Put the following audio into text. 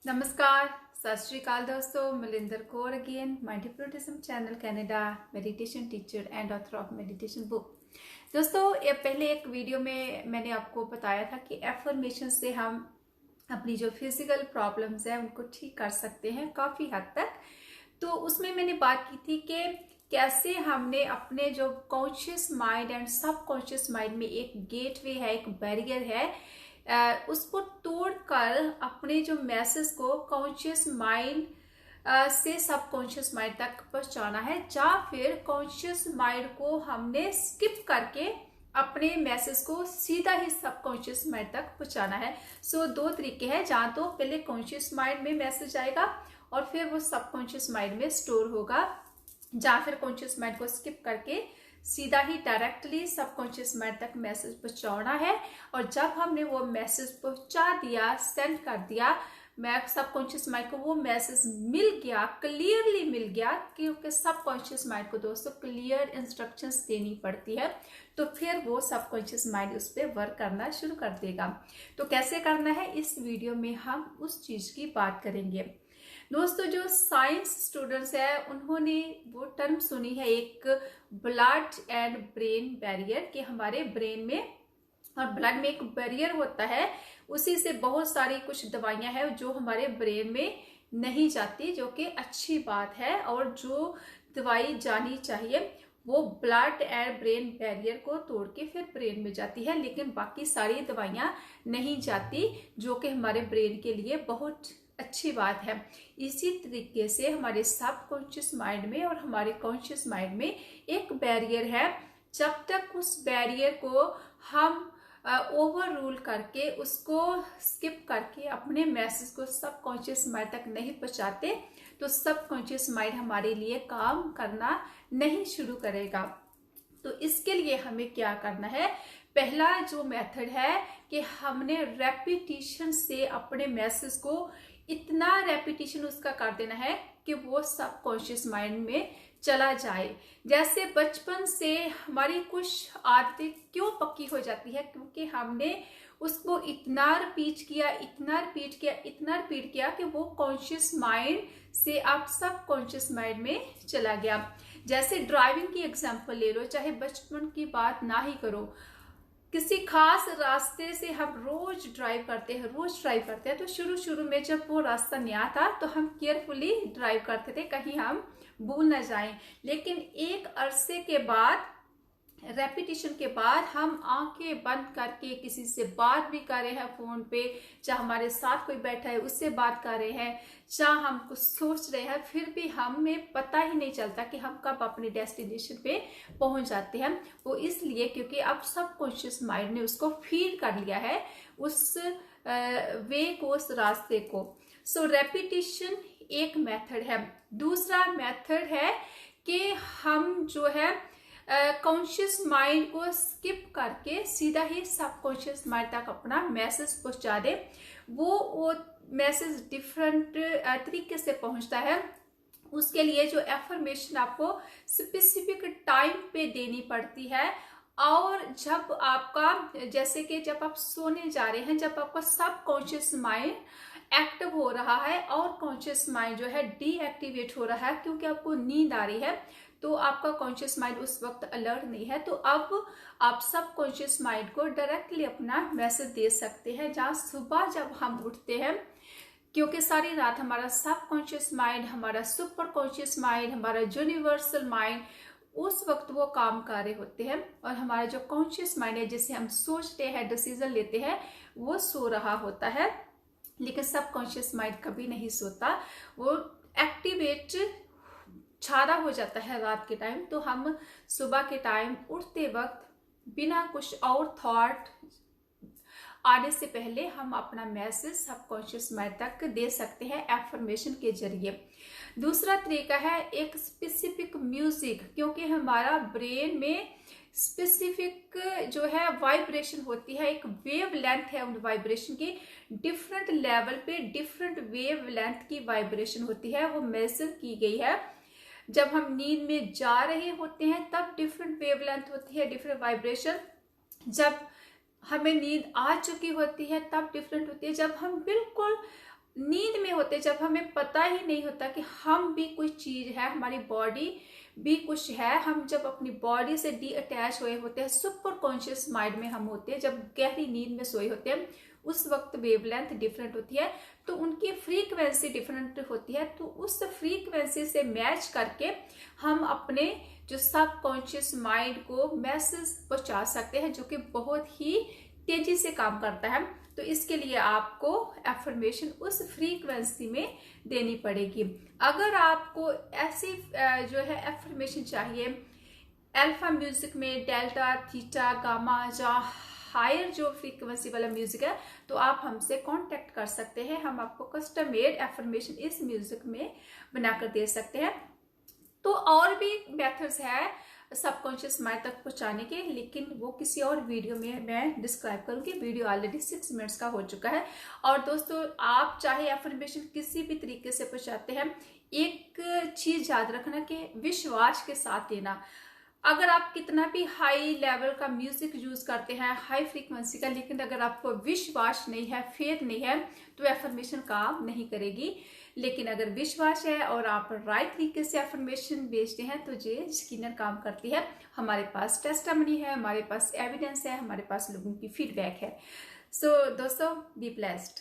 नमस्कार, सत श्री अकाल दोस्तों। Milinder Kaur again, Mindfulism channel Canada, meditation teacher and author of meditation book. दोस्तों, ये पहले एक वीडियो में मैंने आपको बताया था कि एफर्मेशन से हम अपनी जो फिजिकल प्रॉब्लम्स है उनको ठीक कर सकते हैं काफ़ी हद तक। तो उसमें मैंने बात की थी कि कैसे हमने अपने जो कॉन्शियस माइंड एंड सब कॉन्शियस माइंड में एक गेटवे है, एक बैरियर है, उसको तोड़कर अपने जो मैसेज को कॉन्शियस माइंड से सब कॉन्शियस माइंड तक पहुंचाना है, या फिर कॉन्शियस माइंड को हमने स्किप करके अपने मैसेज को सीधा ही सब कॉन्शियस माइंड तक पहुंचाना है। सो दो तरीके हैं, जहाँ तो पहले कॉन्शियस माइंड में मैसेज आएगा और फिर वो सब कॉन्शियस माइंड में स्टोर होगा, या फिर कॉन्शियस माइंड को स्किप करके सीधा ही डायरेक्टली सबकॉन्शियस माइंड तक मैसेज पहुंचाना है। और जब हमने वो मैसेज पहुंचा दिया, सेंड कर दिया, मैं सबकॉन्शियस माइंड को वो मैसेज मिल गया, क्लियरली मिल गया, क्योंकि सबकॉन्शियस माइंड को दोस्तों क्लियर इंस्ट्रक्शंस देनी पड़ती है, तो फिर वो सबकॉन्शियस माइंड उस पर वर्क करना शुरू कर देगा। तो कैसे करना है, इस वीडियो में हम उस चीज की बात करेंगे। दोस्तों, जो साइंस स्टूडेंट्स है उन्होंने वो टर्म सुनी है, एक ब्लड एंड ब्रेन बैरियर, कि हमारे ब्रेन में और ब्लड में एक बैरियर होता है, उसी से बहुत सारी कुछ दवाइयां हैं जो हमारे ब्रेन में नहीं जाती, जो कि अच्छी बात है। और जो दवाई जानी चाहिए वो ब्लड एंड ब्रेन बैरियर को तोड़ के फिर ब्रेन में जाती है, लेकिन बाकी सारी दवाइयां नहीं जाती, जो कि हमारे ब्रेन के लिए बहुत अच्छी बात है। इसी तरीके से हमारे सब कॉन्शियस माइंड में और हमारे कॉन्शियस माइंड में एक बैरियर है। जब तक उस बैरियर को हम ओवर रूल करके, उसको स्किप करके अपने मैसेज को सब कॉन्शियस माइंड तक नहीं पहुंचाते, तो सब कॉन्शियस माइंड हमारे लिए काम करना नहीं शुरू करेगा। तो इसके लिए हमें क्या करना है, पहला जो मेथड है कि हमने रेपिटेशन से अपने मैसेज को इतना रेपिटेशन उसका कर देना है कि वो सब कॉन्शियस माइंड में चला जाए। जैसे बचपन से हमारी कुछ आदतें क्यों पक्की हो जाती है, क्योंकि हमने उसको इतना रिपीट किया, इतना रिपीट किया, इतना रिपीट किया कि वो कॉन्शियस माइंड से आप सब कॉन्शियस माइंड में चला गया। जैसे ड्राइविंग की एग्जांपल ले लो, चाहे बचपन की बात ना ही करो, किसी खास रास्ते से हम रोज ड्राइव करते हैं, तो शुरू शुरू में जब वो रास्ता नया था तो हम केयरफुली ड्राइव करते थे, कहीं हम भूल ना जाएं। लेकिन एक अरसे के बाद, रेपिटेशन के बाद, हम आंखें बंद करके किसी से बात भी कर रहे हैं फोन पे, चाहे हमारे साथ कोई बैठा है उससे बात कर रहे हैं, चाहे हम कुछ सोच रहे हैं, फिर भी हमें पता ही नहीं चलता कि हम कब अपने डेस्टिनेशन पे पहुंच जाते हैं। वो इसलिए क्योंकि अब सब कॉन्शियस माइंड ने उसको फील कर लिया है, उस वे को, उस रास्ते को। सो रेपिटेशन एक मेथड है। दूसरा मेथड है कि हम जो है कॉन्शियस माइंड को स्किप करके सीधा ही सब कॉन्शियस माइंड तक अपना मैसेज पहुंचा दे। वो मैसेज डिफरेंट तरीके से पहुंचता है। उसके लिए जो एफर्मेशन आपको स्पेसिफिक टाइम पे देनी पड़ती है, और जब आपका, जैसे कि जब आप सोने जा रहे हैं, जब आपका सब कॉन्शियस माइंड एक्टिव हो रहा है और कॉन्शियस माइंड जो है डीएक्टिवेट हो रहा है, क्योंकि आपको नींद आ रही है, तो आपका कॉन्शियस माइंड उस वक्त अलर्ट नहीं है, तो अब आप सब कॉन्शियस माइंड को डायरेक्टली अपना मैसेज दे सकते हैं। जहाँ सुबह जब हम उठते हैं, क्योंकि सारी रात हमारा सब कॉन्शियस माइंड, हमारा सुपर कॉन्शियस माइंड, हमारा यूनिवर्सल माइंड उस वक्त वो काम कर रहे होते हैं, और हमारा जो कॉन्शियस माइंड है, जिसे हम सोचते हैं, डिसीजन लेते हैं, वो सो रहा होता है। लेकिन सब कॉन्शियस माइंड कभी नहीं सोता, वो एक्टिवेट छारा हो जाता है रात के टाइम। तो हम सुबह के टाइम उठते वक्त बिना कुछ और थॉट आने से पहले हम अपना मैसेज सबकॉन्शियस माइंड तक दे सकते हैं एफर्मेशन के जरिए। दूसरा तरीका है एक स्पेसिफिक म्यूजिक, क्योंकि हमारा ब्रेन में स्पेसिफिक जो है वाइब्रेशन होती है, एक वेव लेंथ है, उन वाइब्रेशन की डिफरेंट लेवल पे डिफरेंट वेव लेंथ की वाइब्रेशन होती है, वो मेजर की गई है। जब हम नींद में जा रहे होते हैं तब डिफरेंट वेवलेंथ होती है, डिफरेंट वाइब्रेशन। जब हमें नींद आ चुकी होती है तब डिफरेंट होती है। जब हम बिल्कुल नींद में होते, जब हमें पता ही नहीं होता कि हम भी कोई चीज है, हमारी बॉडी भी कुछ है, हम जब अपनी बॉडी से डी अटैच हुए होते हैं, सुपर कॉन्शियस माइंड में हम होते हैं, जब गहरी नींद में सोए होते हैं, उस वक्त वेवलेंथ डिफरेंट होती है, तो उनकी फ्रीक्वेंसी डिफरेंट होती है। तो उस फ्रीक्वेंसी से मैच करके हम अपने जो सब कॉन्शियस माइंड को मैसेज पहुंचा सकते हैं, जो कि बहुत ही तेजी से काम करता है। तो इसके लिए आपको एफर्मेशन उस फ्रीक्वेंसी में देनी पड़ेगी। अगर आपको ऐसी जो है एफर्मेशन चाहिए अल्फा म्यूजिक में, डेल्टा, थीटा, गामा या हायर जो फ्रीक्वेंसी वाला म्यूजिक है, तो आप हमसे कांटेक्ट कर सकते हैं। हम आपको कस्टम मेड एफर्मेशन इस म्यूजिक में बनाकर दे सकते हैं। तो और भी मेथड्स है सबकॉन्शियस माइंड तक पहुंचाने के, लेकिन वो किसी और वीडियो में मैं डिस्क्राइब करूंगी। वीडियो ऑलरेडी 6 मिनट्स का हो चुका है। और दोस्तों, आप चाहे एफर्मेशन किसी भी तरीके से पहुंचाते हैं, एक चीज याद रखना कि विश्वास के साथ देना। अगर आप कितना भी हाई लेवल का म्यूजिक यूज करते हैं, हाई फ्रीक्वेंसी का, लेकिन अगर आपको विश्वास नहीं है, फेथ नहीं है, तो एफर्मेशन काम नहीं करेगी। लेकिन अगर विश्वास है और आप राइट तरीके से एफर्मेशन भेजते हैं, तो ये यकीनन काम करती है। हमारे पास टेस्टिमनी है, हमारे पास एविडेंस है, हमारे पास लोगों की फीडबैक है। सो दोस्तों, बी ब्लेस्ड।